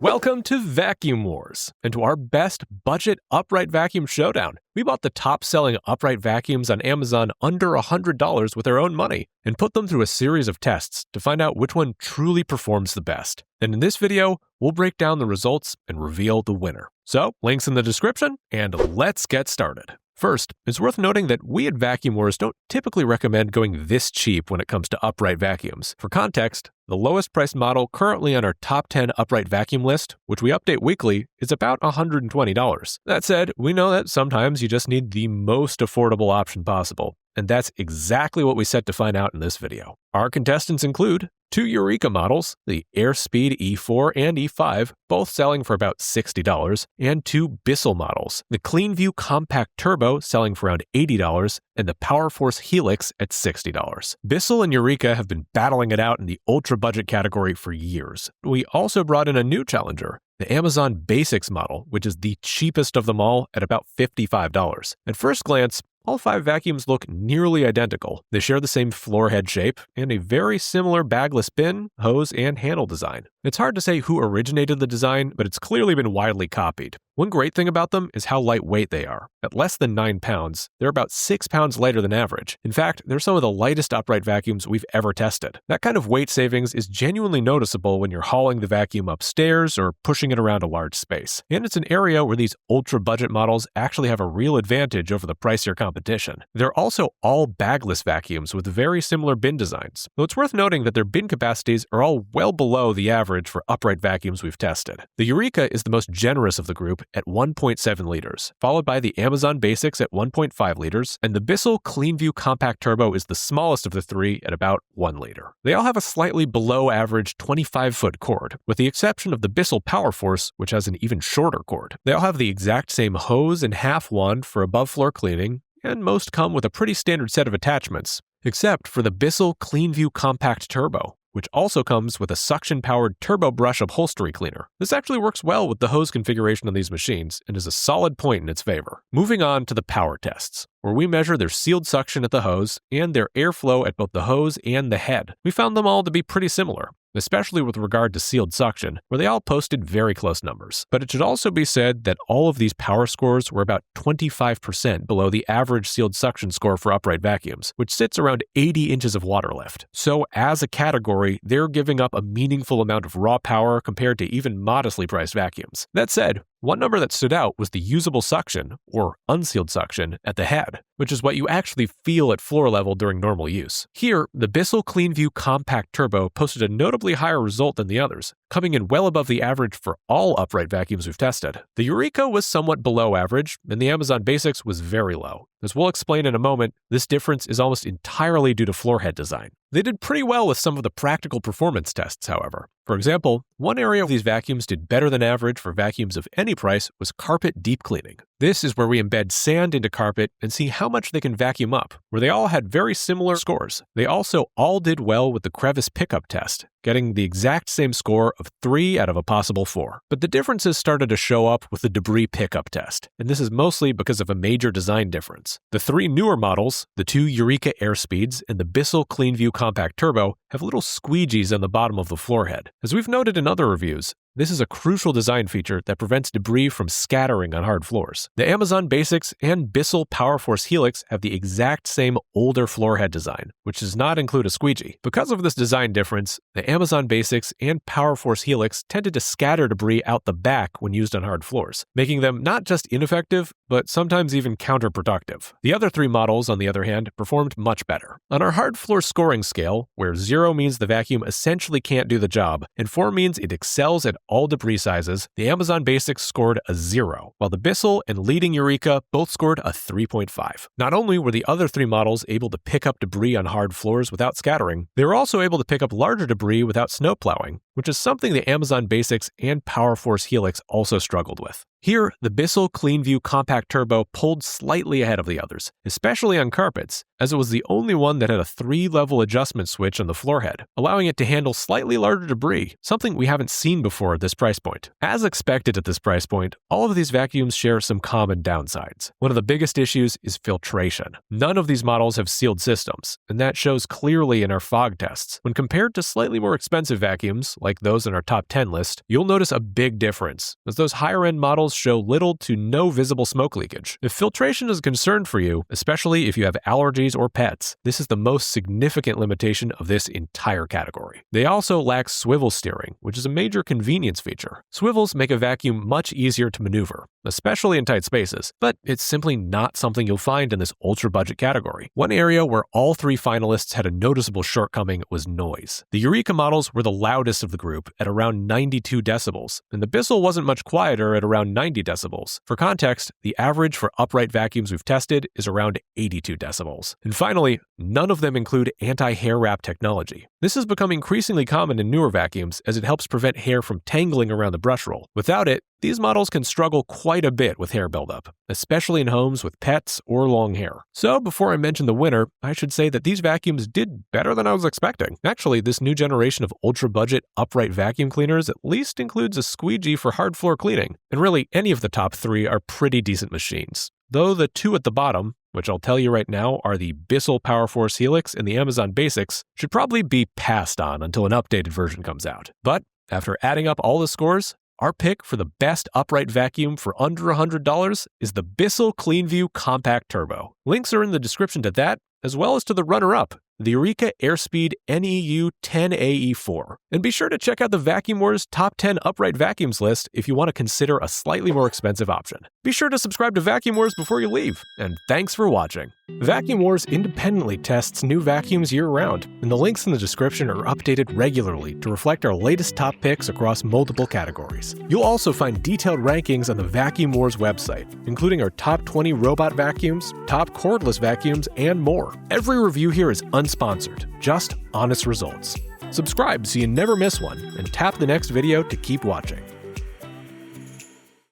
Welcome to Vacuum Wars, and to our best budget upright vacuum showdown. We bought the top-selling upright vacuums on Amazon under $100 with our own money, and put them through a series of tests to find out which one truly performs the best. And in this video, we'll break down the results and reveal the winner. So, links in the description, and let's get started. First, it's worth noting that we at Vacuum Wars don't typically recommend going this cheap when it comes to upright vacuums. For context, the lowest priced model currently on our top 10 upright vacuum list, which we update weekly, is about $120. That said, we know that sometimes you just need the most affordable option possible, and that's exactly what we set to find out in this video. Our contestants include two Eureka models, the Airspeed E4 and E5, both selling for about $60, and two Bissell models, the Cleanview Compact Turbo selling for around $80, and the PowerForce Helix at $60. Bissell and Eureka have been battling it out in the ultra-budget category for years. We also brought in a new challenger, the Amazon Basics model, which is the cheapest of them all at about $55. At first glance, all five vacuums look nearly identical. They share the same floor head shape and a very similar bagless bin, hose, and handle design. It's hard to say who originated the design, but it's clearly been widely copied. One great thing about them is how lightweight they are. At less than 9 pounds, they're about 6 pounds lighter than average. In fact, they're some of the lightest upright vacuums we've ever tested. That kind of weight savings is genuinely noticeable when you're hauling the vacuum upstairs or pushing it around a large space. And it's an area where these ultra-budget models actually have a real advantage over the pricier competition. They're also all bagless vacuums with very similar bin designs, though it's worth noting that their bin capacities are all well below the average for upright vacuums we've tested. The Eureka is the most generous of the group at 1.7 liters, followed by the Amazon Basics at 1.5 liters, and the Bissell Cleanview Compact Turbo is the smallest of the three at about 1 liter. They all have a slightly below average 25-foot cord, with the exception of the Bissell PowerForce, which has an even shorter cord. They all have the exact same hose and half wand for above floor cleaning, and most come with a pretty standard set of attachments, except for the Bissell Cleanview Compact Turbo, which also comes with a suction-powered turbo brush upholstery cleaner. This actually works well with the hose configuration on these machines and is a solid point in its favor. Moving on to the power tests, where we measure their sealed suction at the hose and their airflow at both the hose and the head. We found them all to be pretty similar, especially with regard to sealed suction, where they all posted very close numbers. But it should also be said that all of these power scores were about 25% below the average sealed suction score for upright vacuums, which sits around 80 inches of water lift. So as a category, they're giving up a meaningful amount of raw power compared to even modestly priced vacuums. That said, one number that stood out was the usable suction, or unsealed suction, at the head, which is what you actually feel at floor level during normal use. Here, the Bissell Cleanview Compact Turbo posted a notably higher result than the others, coming in well above the average for all upright vacuums we've tested. The Eureka was somewhat below average, and the Amazon Basics was very low. As we'll explain in a moment, this difference is almost entirely due to floor head design. They did pretty well with some of the practical performance tests, however. For example, one area of these vacuums did better than average for vacuums of any price was carpet deep cleaning. This is where we embed sand into carpet and see how much they can vacuum up, where they all had very similar scores. They also all did well with the Crevice Pickup test, getting the exact same score of 3 out of a possible 4. But the differences started to show up with the debris pickup test, and this is mostly because of a major design difference. The 3 newer models, the 2 Eureka Airspeeds and the Bissell Cleanview Compact Turbo, have little squeegees on the bottom of the floor head. As we've noted in other reviews, this is a crucial design feature that prevents debris from scattering on hard floors. The Amazon Basics and Bissell PowerForce Helix have the exact same older floor head design, which does not include a squeegee. Because of this design difference, the Amazon Basics and PowerForce Helix tended to scatter debris out the back when used on hard floors, making them not just ineffective, but sometimes even counterproductive. The other 3 models, on the other hand, performed much better. On our hard floor scoring scale, where 0 means the vacuum essentially can't do the job, and 4 means it excels at all debris sizes, the Amazon Basics scored a 0, while the Bissell and leading Eureka both scored a 3.5. Not only were the other 3 models able to pick up debris on hard floors without scattering, they were also able to pick up larger debris without snow plowing, which is something the Amazon Basics and PowerForce Helix also struggled with. Here, the Bissell Cleanview Compact Turbo pulled slightly ahead of the others, especially on carpets, as it was the only one that had a 3-level adjustment switch on the floor head, allowing it to handle slightly larger debris, something we haven't seen before at this price point. As expected at this price point, all of these vacuums share some common downsides. One of the biggest issues is filtration. None of these models have sealed systems, and that shows clearly in our fog tests. When compared to slightly more expensive vacuums, like those in our top 10 list, you'll notice a big difference, as those higher-end models show little to no visible smoke leakage. If filtration is a concern for you, especially if you have allergies or pets, this is the most significant limitation of this entire category. They also lack swivel steering, which is a major convenience feature. Swivels make a vacuum much easier to maneuver, especially in tight spaces, but it's simply not something you'll find in this ultra-budget category. One area where all three finalists had a noticeable shortcoming was noise. The Eureka models were the loudest of the group at around 92 decibels, and the Bissell wasn't much quieter at around 90 decibels. For context, the average for upright vacuums we've tested is around 82 decibels. And finally, none of them include anti-hair wrap technology. This has become increasingly common in newer vacuums as it helps prevent hair from tangling around the brush roll. Without it, these models can struggle quite a bit with hair buildup, especially in homes with pets or long hair. So before I mention the winner, I should say that these vacuums did better than I was expecting. Actually, this new generation of ultra-budget upright vacuum cleaners at least includes a squeegee for hard floor cleaning, and really any of the top three are pretty decent machines. Though the two at the bottom, which I'll tell you right now are the Bissell PowerForce Helix and the Amazon Basics, should probably be passed on until an updated version comes out. But after adding up all the scores, our pick for the best upright vacuum for under $100 is the Bissell Cleanview Compact Turbo. Links are in the description to that, as well as to the runner-up, the Eureka Airspeed NEU 10A E4. And be sure to check out the Vacuum Wars Top 10 Upright Vacuums list if you want to consider a slightly more expensive option. Be sure to subscribe to Vacuum Wars before you leave, and thanks for watching. Vacuum Wars independently tests new vacuums year-round, and the links in the description are updated regularly to reflect our latest top picks across multiple categories. You'll also find detailed rankings on the Vacuum Wars website, including our top 20 robot vacuums, top cordless vacuums, and more. Every review here is unsponsored, just honest results. Subscribe so you never miss one, and tap the next video to keep watching.